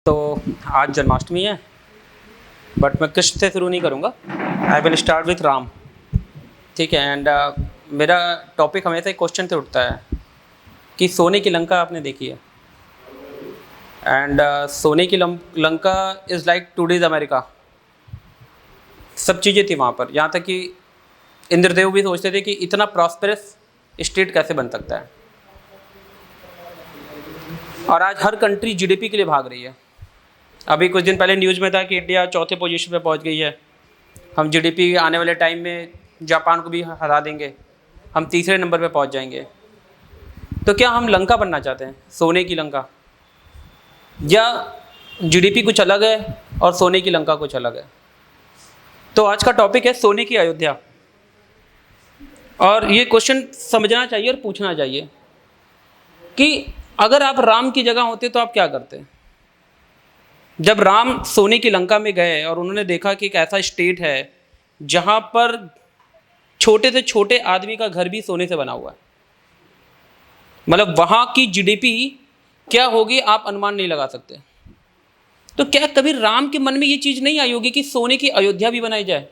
तो आज जन्माष्टमी है, बट मैं कृष्ण से शुरू नहीं करूँगा। I will start with Ram, ठीक है। एंड मेरा टॉपिक हमेशा एक क्वेश्चन से उठता है कि सोने की लंका आपने देखी है। एंड सोने की Lanka is like today's America. सब चीज़ें थी वहाँ पर, यहाँ तक कि इंद्रदेव भी सोचते थे कि इतना प्रॉस्पेरस स्टेट कैसे बन सकता है। और आज हर कंट्री जीडीपी के लिए भाग रही है। अभी कुछ दिन पहले न्यूज़ में था कि इंडिया चौथे पोजीशन पे पहुंच गई है। हम जीडीपी आने वाले टाइम में जापान को भी हरा देंगे, हम तीसरे नंबर पे पहुंच जाएंगे। तो क्या हम लंका बनना चाहते हैं, सोने की लंका, या जीडीपी कुछ अलग है और सोने की लंका कुछ अलग है? तो आज का टॉपिक है सोने की अयोध्या। और ये क्वेश्चन समझना चाहिए और पूछना चाहिए कि अगर आप राम की जगह होते तो आप क्या करते? जब राम सोने की लंका में गए और उन्होंने देखा कि एक ऐसा स्टेट है जहाँ पर छोटे से छोटे आदमी का घर भी सोने से बना हुआ है, मतलब वहाँ की जीडीपी क्या होगी आप अनुमान नहीं लगा सकते। तो क्या कभी राम के मन में ये चीज़ नहीं आई होगी कि सोने की अयोध्या भी बनाई जाए?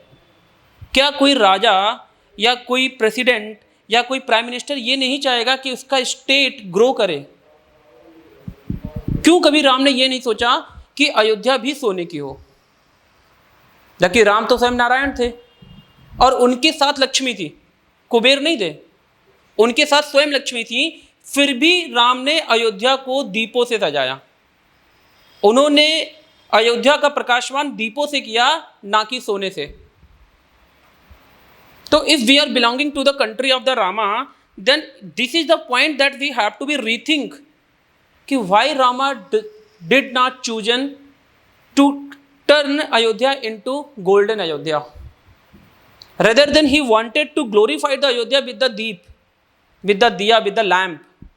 क्या कोई राजा या कोई प्रेसिडेंट या कोई प्राइम मिनिस्टर ये नहीं चाहेगा कि उसका स्टेट ग्रो करे? क्यों कभी राम ने ये नहीं सोचा कि अयोध्या भी सोने की हो? जबकि राम तो स्वयं नारायण थे और उनके साथ लक्ष्मी थी, कुबेर नहीं थे, उनके साथ स्वयं लक्ष्मी थी। फिर भी राम ने अयोध्या को दीपों से सजाया। उन्होंने अयोध्या का प्रकाशमान दीपों से किया, ना कि सोने से। तो if we are belonging to the country of the Rama, then this is the point that we have to be rethink कि why Rama did not chosen to turn Ayodhya into golden Ayodhya. Rather than he wanted to glorify the Ayodhya with the deep, with the diya, with the lamp.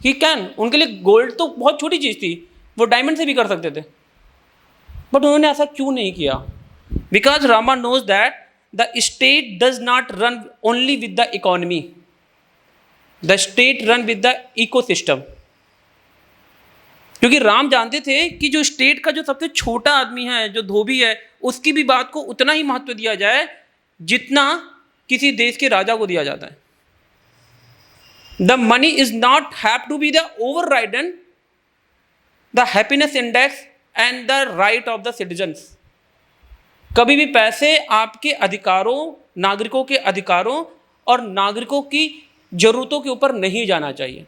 He can. उनके लिए gold तो बहुत छोटी चीज़ थी, वो diamond से भी कर सकते थे, बट उन्होंने ऐसा क्यों नहीं किया? Because Rama knows that the state does not run only with the economy. The state run with the ecosystem. क्योंकि राम जानते थे कि जो स्टेट का जो सबसे छोटा आदमी है, जो धोबी है, उसकी भी बात को उतना ही महत्व दिया जाए जितना किसी देश के राजा को दिया जाता है। The money is not have to be the overridden the happiness index and the right of the citizens. कभी भी पैसे आपके अधिकारों, नागरिकों के अधिकारों और नागरिकों की जरूरतों के ऊपर नहीं जाना चाहिए।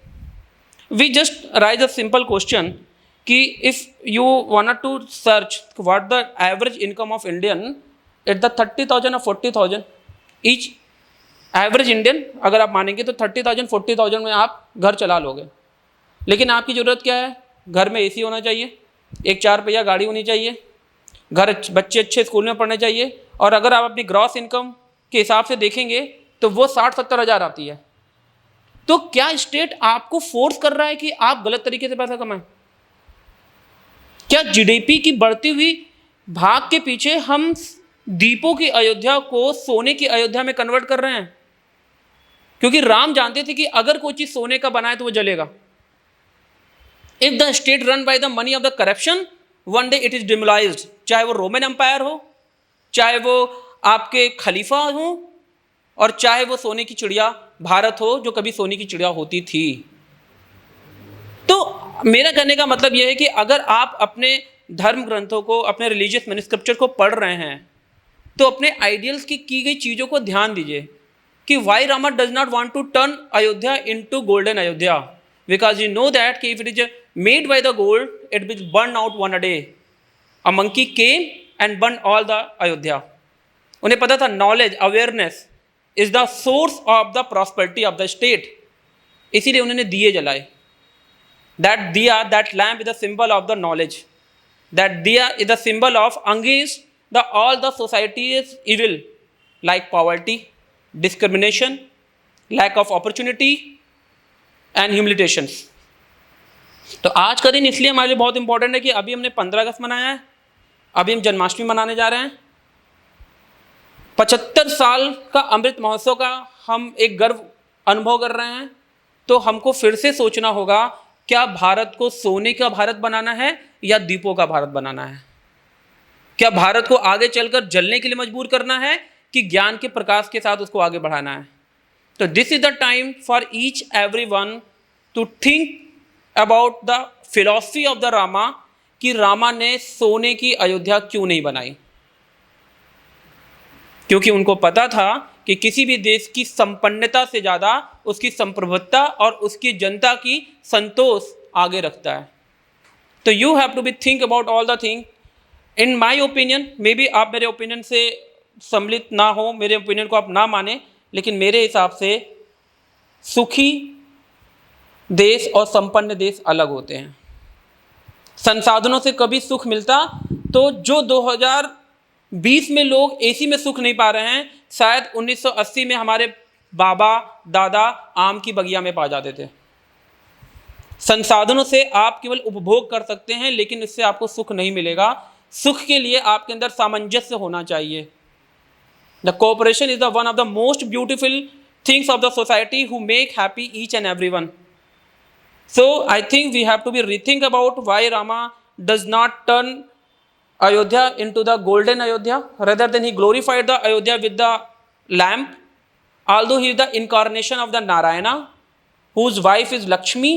We just raise a simple question कि if you wanted to search what the average income of Indian, at the 30,000 or 40,000 each average Indian, अगर आप मानेंगे तो 30,000 40,000 में आप घर चला लोगे। लेकिन आपकी ज़रूरत क्या है? घर में एसी होना चाहिए, एक 4 पहिया गाड़ी होनी चाहिए, घर बच्चे अच्छे स्कूल में पढ़ने चाहिए। और अगर आप अपनी ग्रॉस इनकम के हिसाब से देखेंगे तो वो 60-70 हज़ार आती है। तो क्या स्टेट आपको फोर्स कर रहा है कि आप गलत तरीके से पैसा कमाएं? क्या जीडीपी की बढ़ती हुई भाग के पीछे हम दीपों की अयोध्या को सोने की अयोध्या में कन्वर्ट कर रहे हैं? क्योंकि राम जानते थे कि अगर कोई चीज सोने का बनाए तो वो जलेगा। If the state run by the money of the corruption, one day it is demolished. चाहे वो रोमन एम्पायर हो, चाहे वो आपके खलीफा हो, और चाहे वो सोने की चिड़िया भारत हो, जो कभी सोने की चिड़िया होती थी। तो मेरा कहने का मतलब यह है कि अगर आप अपने धर्म ग्रंथों को, अपने रिलीजियस मैन्युस्क्रिप्चर को पढ़ रहे हैं, तो अपने आइडियल्स की गई चीज़ों को ध्यान दीजिए कि why Rama does not want to turn Ayodhya into golden Ayodhya, because you know that कि if it is made by the gold it will burn out one a day. A monkey came and burn all the Ayodhya. उन्हें पता था knowledge, awareness is the source of the prosperity of the state. इसीलिए उन्होंने दिए जलाए। That diya, that lamp is the symbol of the knowledge. That diya is the symbol of against the all the society's evil, like poverty, discrimination, lack of opportunity and humiliations. तो आज का दिन इसलिए हमारे लिए बहुत इंपॉर्टेंट है कि अभी हमने 15 अगस्त मनाया है, अभी हम जन्माष्टमी मनाने जा रहे हैं। 75 साल का अमृत महोत्सव का हम एक गर्व अनुभव कर रहे हैं। तो हमको फिर से सोचना होगा क्या भारत को सोने का भारत बनाना है या दीपों का भारत बनाना है? क्या भारत को आगे चलकर जलने के लिए मजबूर करना है कि ज्ञान के प्रकाश के साथ उसको आगे बढ़ाना है? तो this is the time for each every one two think about the philosophy of the Rama, कि रामा ने सोने की अयोध्या क्यों नहीं बनाई। क्योंकि उनको पता था कि किसी भी देश की संपन्नता से ज़्यादा उसकी संप्रभुता और उसकी जनता की संतोष आगे रखता है। तो you have to be think about all the thing. In my opinion, maybe आप मेरे ओपिनियन से सम्मिलित ना हो, मेरे ओपिनियन को आप ना माने, लेकिन मेरे हिसाब से सुखी देश और संपन्न देश अलग होते हैं। संसाधनों से कभी सुख मिलता तो जो 2020 में लोग एसी में सुख नहीं पा रहे हैं, शायद 1980 में हमारे बाबा दादा आम की बगिया में पा जाते थे। संसाधनों से आप केवल उपभोग कर सकते हैं, लेकिन इससे आपको सुख नहीं मिलेगा। सुख के लिए आपके अंदर सामंजस्य होना चाहिए। The cooperation is the one of the most beautiful things of the society who make happy each and every one. So I think we have to be rethink about why Rama does not turn Ayodhya into the golden Ayodhya, rather than he glorified the Ayodhya with the lamp. Although he is the incarnation of the Narayana, whose wife is Lakshmi,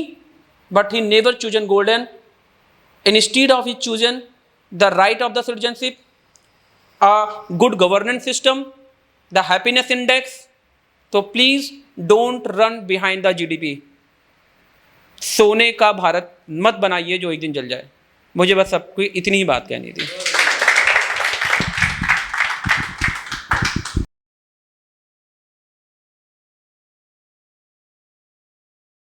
but he never chosen golden. Instead of he chosen the right of the citizenship, a good governance system, the happiness index. So please don't run behind the GDP. सोने का भारत मत बनाइए जो एक दिन जल जाए। मुझे बस सबको इतनी ही बात कहनी थी।